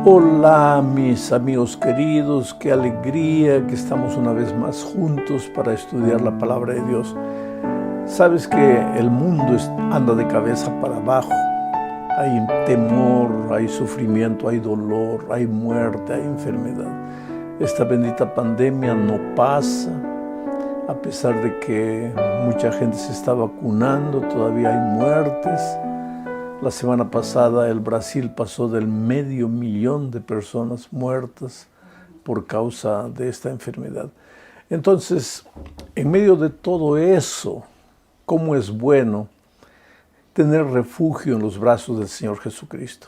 Hola mis amigos queridos, qué alegría que estamos una vez más juntos para estudiar la palabra de Dios. Sabes que el mundo anda de cabeza para abajo. Hay temor, hay sufrimiento, hay dolor, hay muerte, hay enfermedad. Esta bendita pandemia no pasa, a pesar de que mucha gente se está vacunando, todavía hay muertes. La semana pasada el Brasil pasó del 500,000 de personas muertas por causa de esta enfermedad. Entonces, en medio de todo eso, ¿cómo es bueno tener refugio en los brazos del Señor Jesucristo?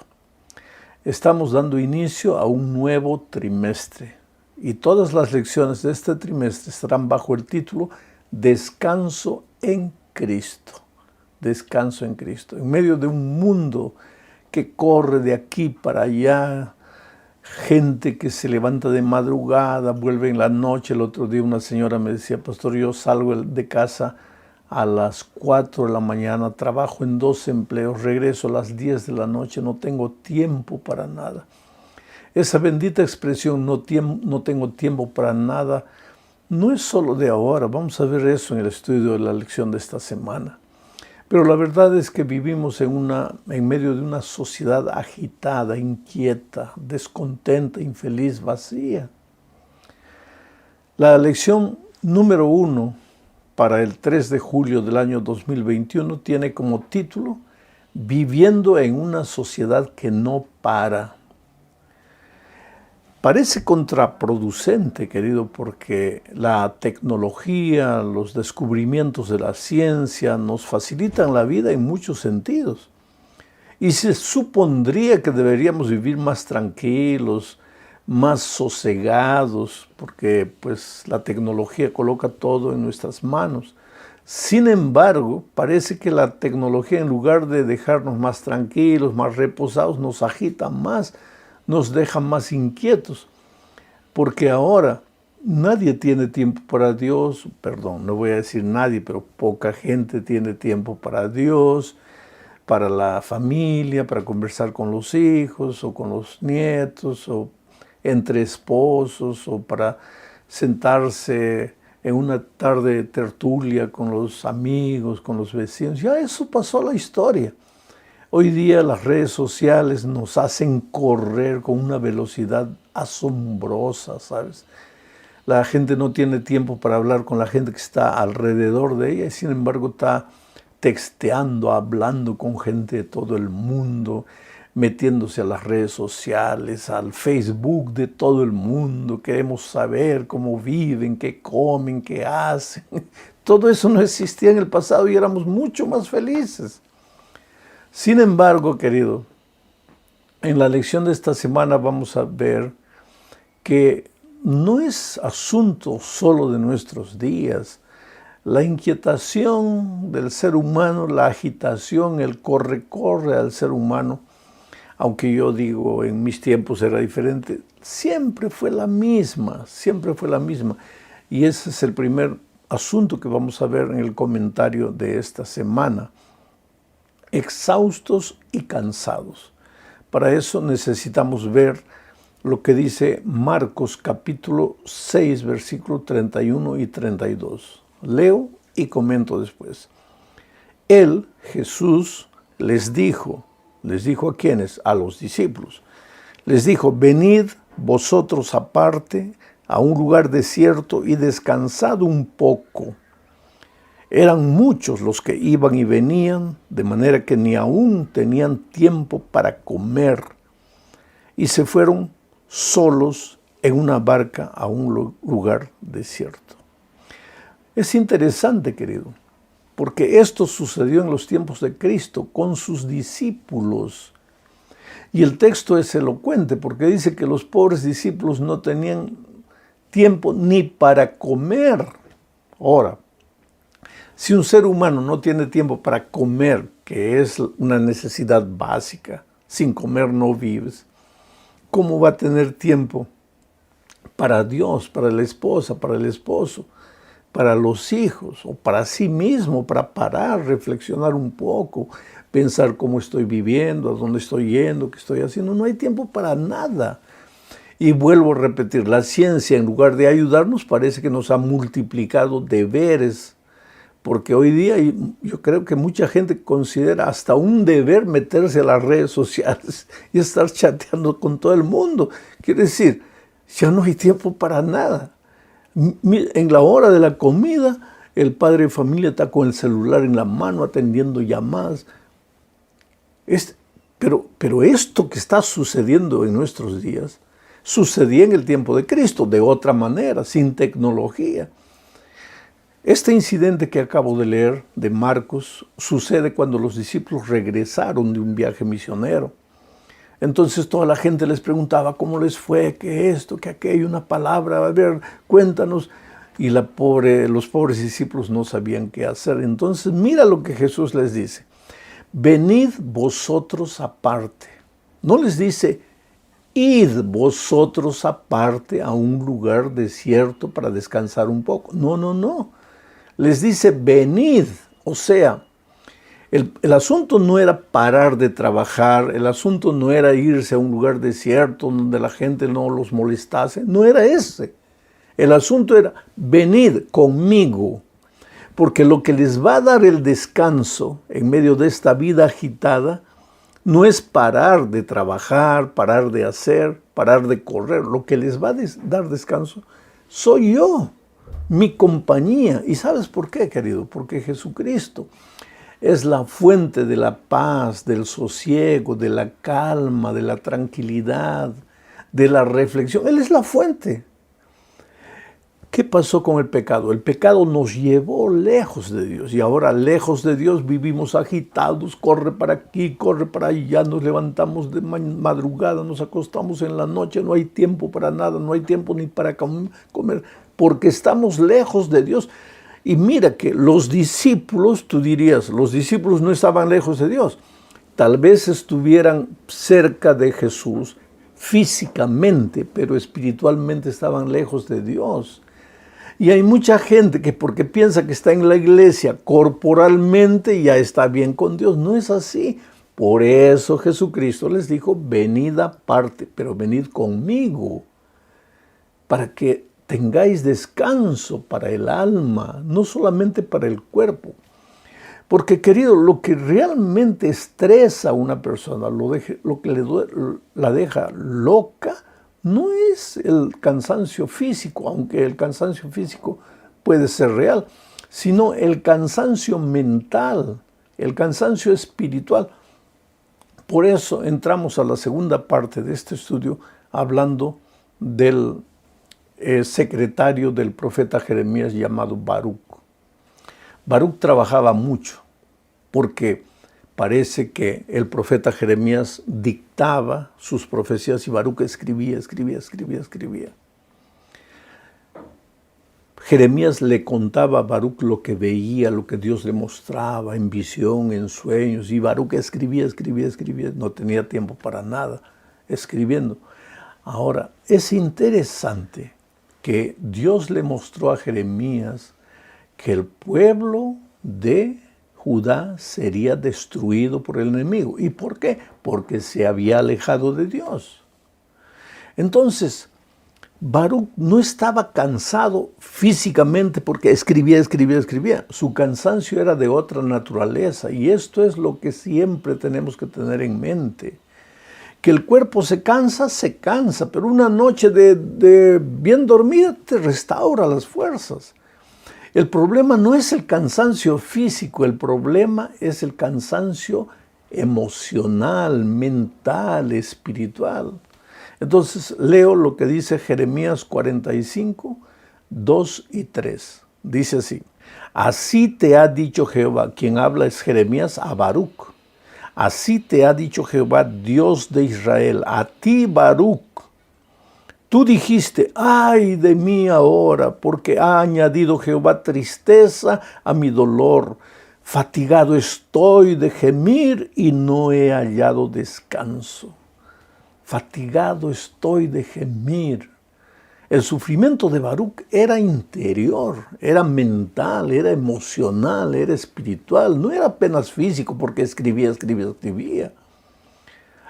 Estamos dando inicio a un nuevo trimestre y todas las lecciones de este trimestre estarán bajo el título Descanso en Cristo. Descanso en Cristo. En medio de un mundo que corre de aquí para allá, gente que se levanta de madrugada, vuelve en la noche. El otro día una señora me decía: pastor, yo salgo de casa a las 4 de la mañana, trabajo en 2 empleos, regreso a las 10 de la noche, no tengo tiempo para nada. Esa bendita expresión, no tengo tiempo para nada, no es solo de ahora. Vamos a ver eso en el estudio de la lección de esta semana. Pero la verdad es que vivimos en medio de una sociedad agitada, inquieta, descontenta, infeliz, vacía. La lección número 1 para el 3 de julio del año 2021 tiene como título Viviendo en una sociedad que no para. Parece contraproducente, querido, porque la tecnología, los descubrimientos de la ciencia nos facilitan la vida en muchos sentidos. Y se supondría que deberíamos vivir más tranquilos, más sosegados, porque pues la tecnología coloca todo en nuestras manos. Sin embargo, parece que la tecnología, en lugar de dejarnos más tranquilos, más reposados, nos agita más, nos deja más inquietos, porque ahora nadie tiene tiempo para Dios. Perdón, no voy a decir nadie, pero poca gente tiene tiempo para Dios, para la familia, para conversar con los hijos o con los nietos, o entre esposos, o para sentarse en una tarde de tertulia con los amigos, con los vecinos. Ya eso pasó a la historia. Hoy día las redes sociales nos hacen correr con una velocidad asombrosa, ¿sabes? La gente no tiene tiempo para hablar con la gente que está alrededor de ella y sin embargo está texteando, hablando con gente de todo el mundo, metiéndose a las redes sociales, al Facebook de todo el mundo. Queremos saber cómo viven, qué comen, qué hacen. Todo eso no existía en el pasado y éramos mucho más felices. Sin embargo, querido, en la lección de esta semana vamos a ver que no es asunto solo de nuestros días. La inquietación del ser humano, la agitación, el corre-corre al ser humano, aunque yo digo en mis tiempos era diferente, siempre fue la misma, siempre fue la misma. Y ese es el primer asunto que vamos a ver en el comentario de esta semana. Exhaustos y cansados. Para eso necesitamos ver lo que dice Marcos capítulo 6, versículo 31 y 32. Leo y comento después. Él, Jesús, les dijo ¿a quiénes? A los discípulos. Les dijo: venid vosotros aparte a un lugar desierto y descansad un poco. Eran muchos los que iban y venían, de manera que ni aún tenían tiempo para comer. Y se fueron solos en una barca a un lugar desierto. Es interesante, querido, porque esto sucedió en los tiempos de Cristo con sus discípulos. Y el texto es elocuente porque dice que los pobres discípulos no tenían tiempo ni para comer. Ahora, si un ser humano no tiene tiempo para comer, que es una necesidad básica, sin comer no vives, ¿cómo va a tener tiempo para Dios, para la esposa, para el esposo, para los hijos o para sí mismo, para parar, reflexionar un poco, pensar cómo estoy viviendo, a dónde estoy yendo, qué estoy haciendo. No hay tiempo para nada. Y vuelvo a repetir, la ciencia, en lugar de ayudarnos, parece que nos ha multiplicado deberes, porque hoy día yo creo que mucha gente considera hasta un deber meterse a las redes sociales y estar chateando con todo el mundo. Quiere decir, ya no hay tiempo para nada. En la hora de la comida, el padre de familia está con el celular en la mano atendiendo llamadas. Pero esto que está sucediendo en nuestros días, sucedía en el tiempo de Cristo, de otra manera, sin tecnología. Este incidente que acabo de leer de Marcos sucede cuando los discípulos regresaron de un viaje misionero. Entonces toda la gente les preguntaba cómo les fue, qué esto, qué aquello, una palabra, a ver, cuéntanos. Y los pobres discípulos no sabían qué hacer. Entonces mira lo que Jesús les dice. Venid vosotros aparte. No les dice, id vosotros aparte a un lugar desierto para descansar un poco. No, no, no. Les dice, venid. O sea, el asunto no era parar de trabajar, el asunto no era irse a un lugar desierto donde la gente no los molestase, no era ese. El asunto era, venid conmigo, porque lo que les va a dar el descanso en medio de esta vida agitada no es parar de trabajar, parar de hacer, parar de correr. Lo que les va a dar descanso soy yo, mi compañía. ¿Y sabes por qué, querido? Porque Jesucristo es la fuente de la paz, del sosiego, de la calma, de la tranquilidad, de la reflexión. Él es la fuente. ¿Qué pasó con el pecado? El pecado nos llevó lejos de Dios y ahora lejos de Dios vivimos agitados, corre para aquí, corre para allá, nos levantamos de madrugada, nos acostamos en la noche, no hay tiempo para nada, no hay tiempo ni para comer, porque estamos lejos de Dios. Y mira que los discípulos, tú dirías, los discípulos no estaban lejos de Dios, tal vez estuvieran cerca de Jesús físicamente, pero espiritualmente estaban lejos de Dios. Y hay mucha gente que porque piensa que está en la iglesia corporalmente ya está bien con Dios. No es así. Por eso Jesucristo les dijo, venid aparte, pero venid conmigo, para que tengáis descanso para el alma, no solamente para el cuerpo. Porque, querido, lo que realmente estresa a una persona, lo que la deja loca, no es el cansancio físico, aunque el cansancio físico puede ser real, sino el cansancio mental, el cansancio espiritual. Por eso entramos a la segunda parte de este estudio hablando del secretario del profeta Jeremías llamado Baruc. Baruc trabajaba mucho porque parece que el profeta Jeremías dictaba sus profecías y Baruc escribía. Jeremías le contaba a Baruc lo que veía, lo que Dios le mostraba en visión, en sueños, y Baruc escribía, no tenía tiempo para nada escribiendo. Ahora, es interesante que Dios le mostró a Jeremías que el pueblo de Judá sería destruido por el enemigo. ¿Y por qué? Porque se había alejado de Dios. Entonces, Baruc no estaba cansado físicamente porque escribía. Su cansancio era de otra naturaleza y esto es lo que siempre tenemos que tener en mente. Que el cuerpo se cansa, pero una noche de bien dormida te restaura las fuerzas. El problema no es el cansancio físico, el problema es el cansancio emocional, mental, espiritual. Entonces leo lo que dice Jeremías 45, 2 y 3. Dice así, así te ha dicho Jehová, quien habla es Jeremías a Baruc. Así te ha dicho Jehová, Dios de Israel, a ti Baruc. Tú dijiste, ay de mí ahora, porque ha añadido Jehová tristeza a mi dolor. Fatigado estoy de gemir y no he hallado descanso. Fatigado estoy de gemir. El sufrimiento de Baruc era interior, era mental, era emocional, era espiritual, no era apenas físico porque escribía.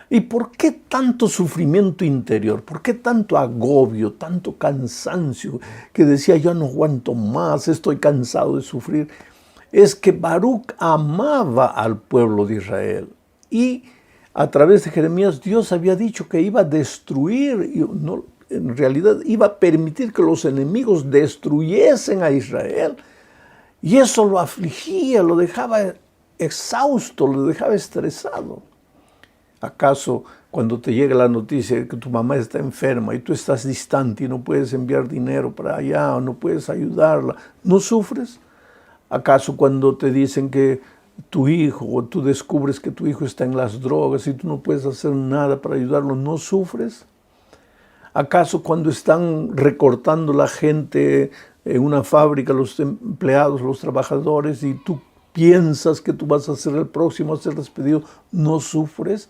¿Y por qué tanto sufrimiento interior? ¿Por qué tanto agobio, tanto cansancio? Que decía, yo no aguanto más, estoy cansado de sufrir. Es que Baruc amaba al pueblo de Israel. Y a través de Jeremías, Dios había dicho que iba a destruir, en realidad iba a permitir que los enemigos destruyesen a Israel. Y eso lo afligía, lo dejaba exhausto, lo dejaba estresado. ¿Acaso cuando te llega la noticia de que tu mamá está enferma y tú estás distante y no puedes enviar dinero para allá o no puedes ayudarla, no sufres? ¿Acaso cuando te dicen que tu hijo o tú descubres que tu hijo está en las drogas y tú no puedes hacer nada para ayudarlo, no sufres? ¿Acaso cuando están recortando la gente en una fábrica, los empleados, los trabajadores, y tú piensas que tú vas a ser el próximo a ser despedido, no sufres?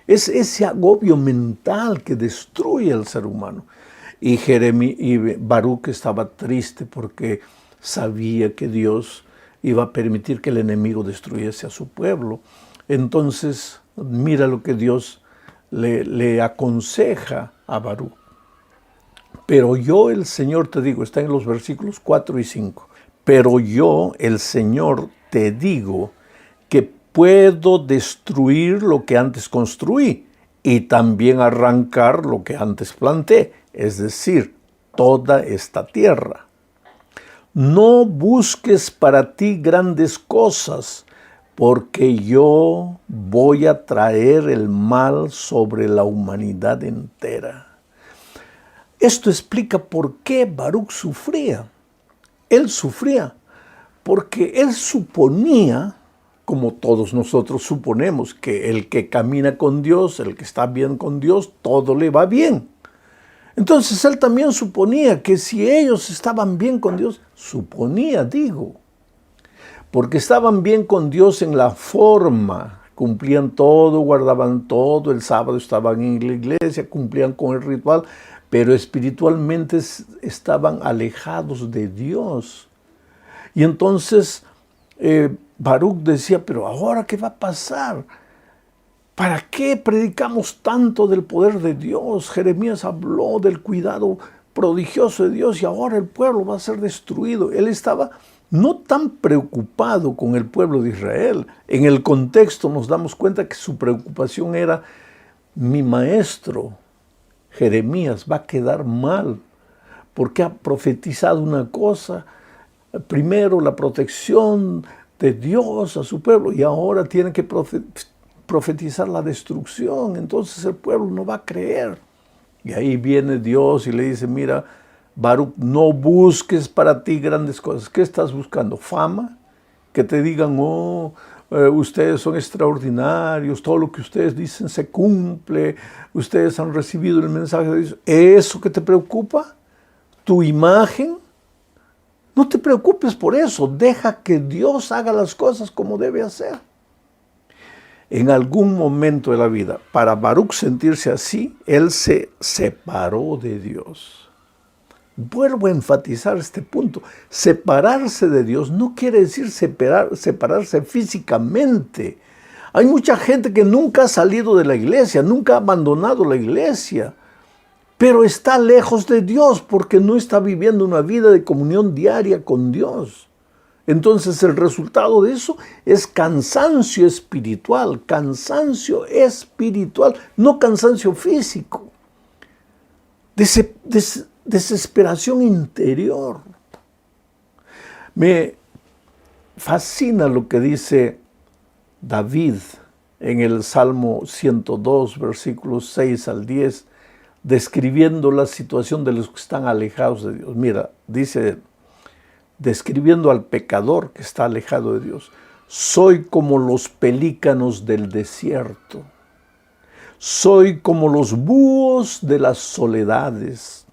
Es ese agobio mental que destruye al ser humano. Y Baruc estaba triste porque sabía que Dios iba a permitir que el enemigo destruyese a su pueblo. Entonces, mira lo que Dios le aconseja a Baruc. Pero yo, el Señor, te digo, está en los versículos 4 y 5. Pero yo, el Señor, te digo que puedo destruir lo que antes construí y también arrancar lo que antes planté, es decir, toda esta tierra. No busques para ti grandes cosas, porque yo voy a traer el mal sobre la humanidad entera. Esto explica por qué Baruc sufría. Él sufría porque él suponía, como todos nosotros suponemos, que el que camina con Dios, el que está bien con Dios, todo le va bien. Entonces él también suponía que si ellos estaban bien con Dios, porque estaban bien con Dios en la forma, cumplían todo, guardaban todo, el sábado estaban en la iglesia, cumplían con el ritual, pero espiritualmente estaban alejados de Dios. Y entonces Baruc decía, pero ahora ¿qué va a pasar? ¿Para qué predicamos tanto del poder de Dios? Jeremías habló del cuidado prodigioso de Dios y ahora el pueblo va a ser destruido. Él estaba no tan preocupado con el pueblo de Israel. En el contexto nos damos cuenta que su preocupación era, mi maestro Jeremías va a quedar mal porque ha profetizado una cosa, primero la protección de Dios a su pueblo y ahora tiene que profetizar la destrucción, entonces el pueblo no va a creer. Y ahí viene Dios y le dice, mira, Baruc, no busques para ti grandes cosas. ¿Qué estás buscando? ¿Fama? Que te digan, ustedes son extraordinarios, todo lo que ustedes dicen se cumple, ustedes han recibido el mensaje de Dios. ¿Eso que te preocupa? ¿Tu imagen? No te preocupes por eso, deja que Dios haga las cosas como debe hacer. En algún momento de la vida, para Baruc sentirse así, él se separó de Dios. Vuelvo a enfatizar este punto. Separarse de Dios no quiere decir separarse físicamente. Hay mucha gente que nunca ha salido de la iglesia, nunca ha abandonado la iglesia, pero está lejos de Dios porque no está viviendo una vida de comunión diaria con Dios. Entonces el resultado de eso es cansancio espiritual, no cansancio físico, desesperación interior. Me fascina lo que dice David en el Salmo 102, versículos 6 al 10, describiendo la situación de los que están alejados de Dios. Mira, dice, describiendo al pecador que está alejado de Dios, soy como los pelícanos del desierto, soy como los búhos de las soledades,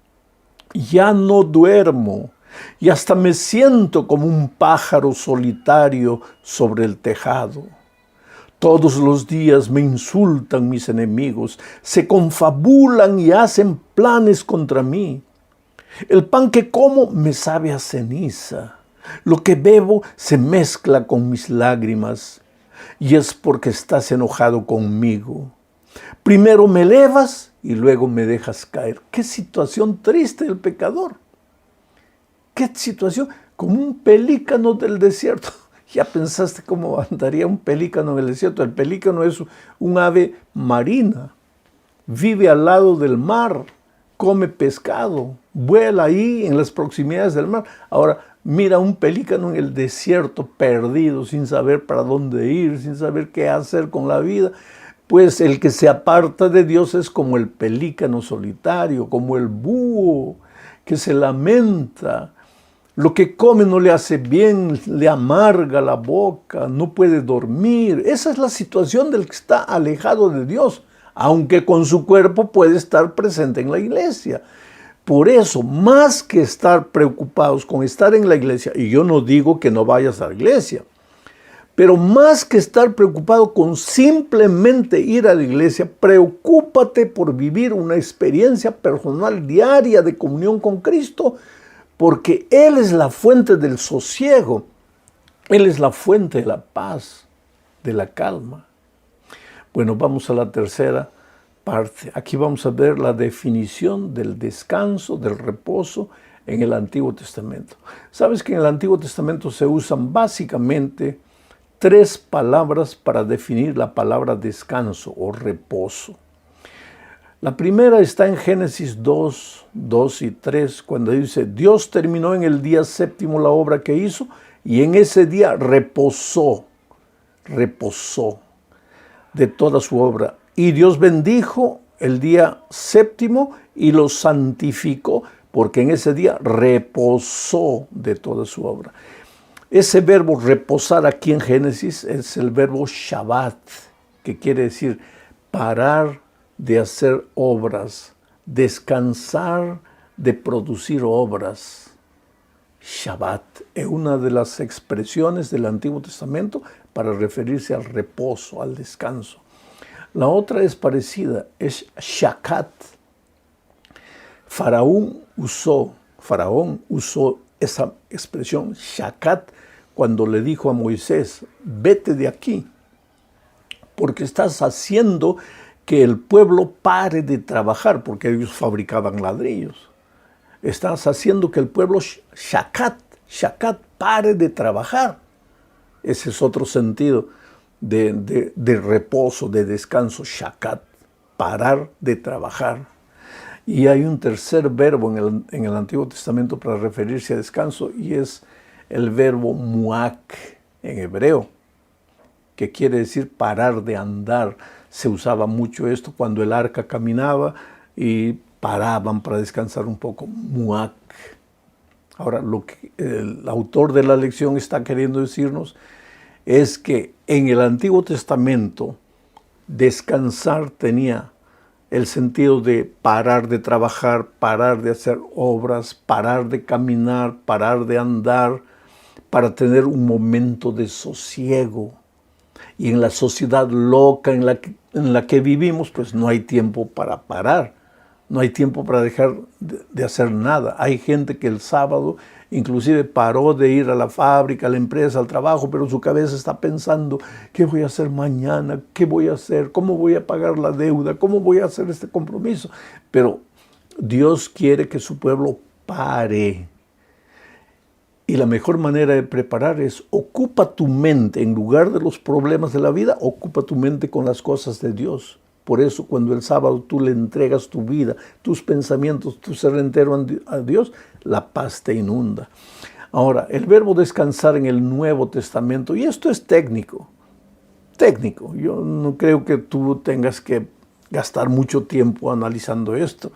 ya no duermo y hasta me siento como un pájaro solitario sobre el tejado. Todos los días me insultan mis enemigos, se confabulan y hacen planes contra mí. El pan que como me sabe a ceniza. Lo que bebo se mezcla con mis lágrimas. Y es porque estás enojado conmigo. Primero me elevas y luego me dejas caer. Qué situación triste del pecador. Qué situación, como un pelícano del desierto. ¿Ya pensaste cómo andaría un pelícano en el desierto? El pelícano es un ave marina. Vive al lado del mar, come pescado, vuela ahí en las proximidades del mar. Ahora, mira un pelícano en el desierto, perdido, sin saber para dónde ir, sin saber qué hacer con la vida. Pues el que se aparta de Dios es como el pelícano solitario, como el búho que se lamenta. Lo que come no le hace bien, le amarga la boca, no puede dormir. Esa es la situación del que está alejado de Dios, aunque con su cuerpo puede estar presente en la iglesia. Por eso, más que estar preocupados con estar en la iglesia, y yo no digo que no vayas a la iglesia, pero más que estar preocupado con simplemente ir a la iglesia, preocúpate por vivir una experiencia personal diaria de comunión con Cristo, porque Él es la fuente del sosiego, Él es la fuente de la paz, de la calma. Bueno, vamos a la tercera parte. Aquí vamos a ver la definición del descanso, del reposo en el Antiguo Testamento. Sabes que en el Antiguo Testamento se usan básicamente 3 palabras para definir la palabra descanso o reposo. La primera está en Génesis 2, 2 y 3, cuando dice, Dios terminó en el día séptimo la obra que hizo y en ese día reposó de toda su obra. Y Dios bendijo el día séptimo y lo santificó, porque en ese día reposó de toda su obra. Ese verbo reposar aquí en Génesis es el verbo Shabbat, que quiere decir parar de hacer obras, descansar de producir obras. Shabbat es una de las expresiones del Antiguo Testamento para referirse al reposo, al descanso. La otra es parecida, es Shakat. Faraón usó esa expresión Shakat cuando le dijo a Moisés, vete de aquí, porque estás haciendo que el pueblo pare de trabajar, porque ellos fabricaban ladrillos. Estás haciendo que el pueblo Shakat pare de trabajar. Ese es otro sentido de reposo, de descanso, Shakat, parar de trabajar. Y hay un tercer verbo en el Antiguo Testamento para referirse a descanso, y es el verbo muak en hebreo, que quiere decir parar de andar. Se usaba mucho esto cuando el arca caminaba y paraban para descansar un poco, muak. Ahora, lo que el autor de la lección está queriendo decirnos es que en el Antiguo Testamento descansar tenía el sentido de parar de trabajar, parar de hacer obras, parar de caminar, parar de andar, para tener un momento de sosiego. Y en la sociedad loca en la que vivimos, pues no hay tiempo para parar, no hay tiempo para dejar de hacer nada. Hay gente que el sábado inclusive paró de ir a la fábrica, a la empresa, al trabajo, pero su cabeza está pensando, ¿qué voy a hacer mañana? ¿Qué voy a hacer? ¿Cómo voy a pagar la deuda? ¿Cómo voy a hacer este compromiso? Pero Dios quiere que su pueblo pare. Y la mejor manera de preparar es ocupa tu mente, en lugar de los problemas de la vida, ocupa tu mente con las cosas de Dios. Por eso cuando el sábado tú le entregas tu vida, tus pensamientos, tu ser entero a Dios, la paz te inunda. Ahora, el verbo descansar en el Nuevo Testamento, y esto es técnico, yo no creo que tú tengas que gastar mucho tiempo analizando esto,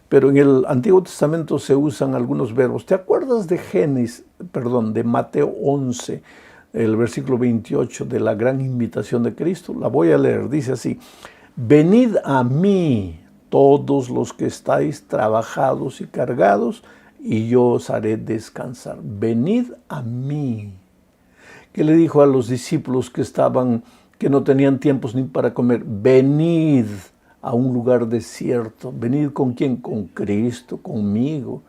pero en el Antiguo Testamento se usan algunos verbos. ¿Te acuerdas de Mateo 11, el versículo 28 de la gran invitación de Cristo? La voy a leer, dice así, venid a mí todos los que estáis trabajados y cargados, y yo os haré descansar. Venid a mí. ¿Qué le dijo a los discípulos que no tenían tiempos ni para comer? Venid a un lugar desierto. ¿Venid con quién? Con Cristo, conmigo.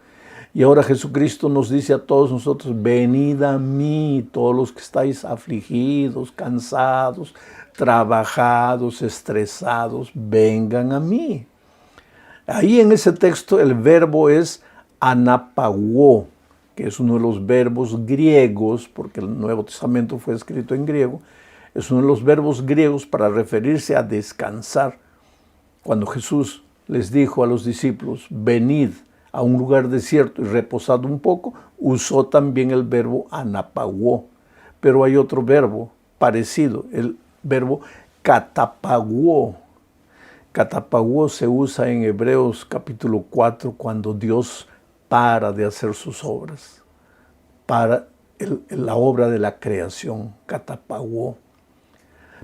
Y ahora Jesucristo nos dice a todos nosotros, venid a mí, todos los que estáis afligidos, cansados, trabajados, estresados, vengan a mí. Ahí en ese texto el verbo es anapagó, que es uno de los verbos griegos, porque el Nuevo Testamento fue escrito en griego, es uno de los verbos griegos para referirse a descansar. Cuando Jesús les dijo a los discípulos, venid a un lugar desierto y reposad un poco, usó también el verbo anapagó. Pero hay otro verbo parecido, el verbo catapagó. Catapagó se usa en Hebreos capítulo 4 cuando Dios para de hacer sus obras, para la obra de la creación, catapagó.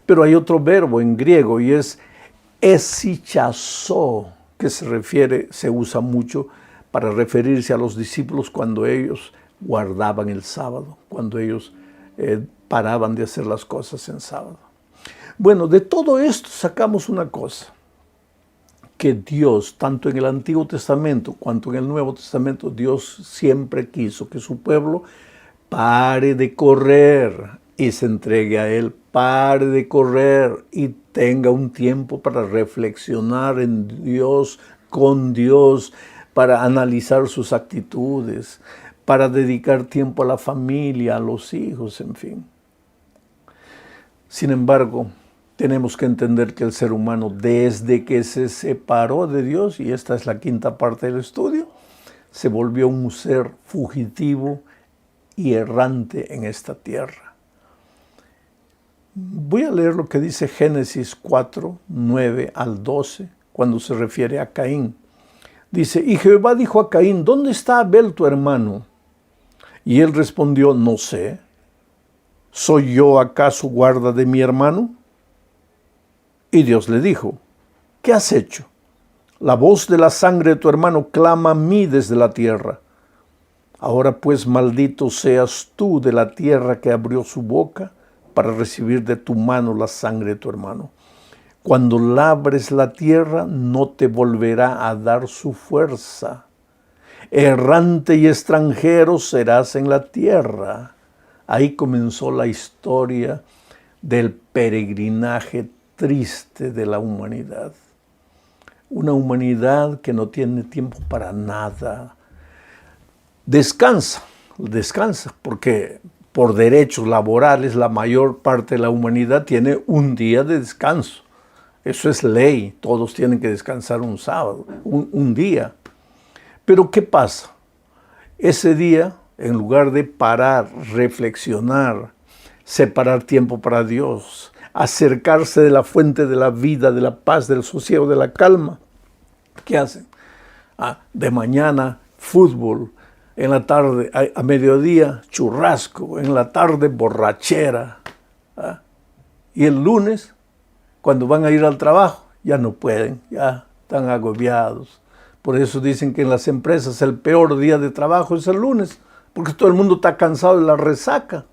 Pero hay otro verbo en griego y es esichazó, que se usa mucho para referirse a los discípulos cuando ellos guardaban el sábado, cuando ellos paraban de hacer las cosas en sábado. Bueno, de todo esto sacamos una cosa, que Dios, tanto en el Antiguo Testamento cuanto en el Nuevo Testamento, Dios siempre quiso que su pueblo pare de correr y se entregue a Él, pare de correr y tenga un tiempo para reflexionar en Dios, con Dios, para analizar sus actitudes, para dedicar tiempo a la familia, a los hijos, en fin. Sin embargo, tenemos que entender que el ser humano, desde que se separó de Dios, y esta es la quinta parte del estudio, se volvió un ser fugitivo y errante en esta tierra. Voy a leer lo que dice Génesis 4, 9 al 12, cuando se refiere a Caín. Dice, y Jehová dijo a Caín, ¿dónde está Abel tu hermano? Y él respondió, no sé. ¿Soy yo acaso guarda de mi hermano? Y Dios le dijo, ¿qué has hecho? La voz de la sangre de tu hermano clama a mí desde la tierra. Ahora pues maldito seas tú de la tierra que abrió su boca para recibir de tu mano la sangre de tu hermano. Cuando labres la tierra, no te volverá a dar su fuerza. Errante y extranjero serás en la tierra. Ahí comenzó la historia del peregrinaje triste de la humanidad. Una humanidad que no tiene tiempo para nada. Descansa, porque por derechos laborales la mayor parte de la humanidad tiene un día de descanso. Eso es ley, todos tienen que descansar un sábado, un día. Pero ¿qué pasa? Ese día, en lugar de parar, reflexionar, separar tiempo para Dios, acercarse de la fuente de la vida, de la paz, del sosiego, de la calma, ¿qué hacen? De mañana, fútbol, en la tarde, a mediodía, churrasco, en la tarde, borrachera. Y el lunes, cuando van a ir al trabajo, ya no pueden, ya están agobiados. Por eso dicen que en las empresas el peor día de trabajo es el lunes, porque todo el mundo está cansado de la resaca.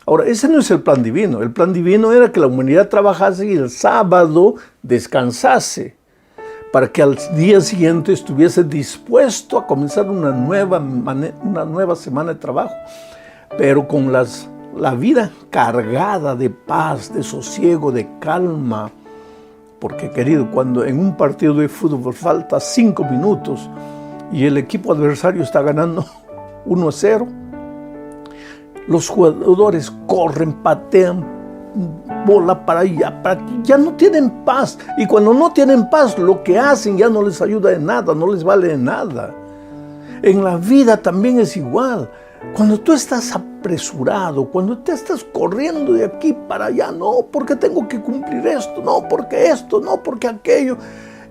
Ahora, ese no es el plan divino. El plan divino era que la humanidad trabajase y el sábado descansase, para que al día siguiente estuviese dispuesto a comenzar una nueva semana de trabajo, pero con la vida cargada de paz, de sosiego, de calma. Porque, querido, cuando en un partido de fútbol falta 5 minutos y el equipo adversario está ganando 1-0, los jugadores corren, patean, bola para allá, para aquí, ya no tienen paz. Y cuando no tienen paz, lo que hacen ya no les ayuda de nada, no les vale de nada. En la vida también es igual. Cuando tú estás apresurado, cuando te estás corriendo de aquí para allá, no, porque tengo que cumplir esto, no, porque aquello,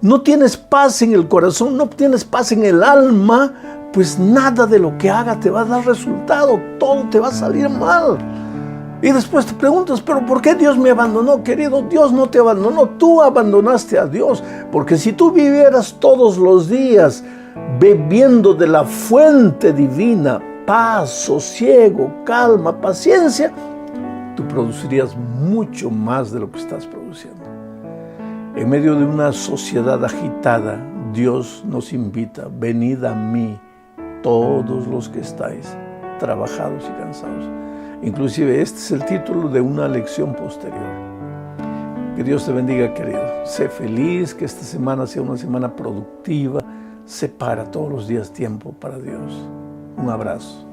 no tienes paz en el corazón, no tienes paz en el alma, pues nada de lo que haga te va a dar resultado, todo te va a salir mal. Y después te preguntas, ¿pero por qué Dios me abandonó? Querido, Dios no te abandonó, tú abandonaste a Dios, porque si tú vivieras todos los días bebiendo de la fuente divina, paz, sosiego, calma, paciencia, tú producirías mucho más de lo que estás produciendo. En medio de una sociedad agitada, Dios nos invita, venid a mí, todos los que estáis trabajados y cansados. Inclusive este es el título de una lección posterior. Que Dios te bendiga, querido. Sé feliz, que esta semana sea una semana productiva. Separa todos los días tiempo para Dios. Un abrazo.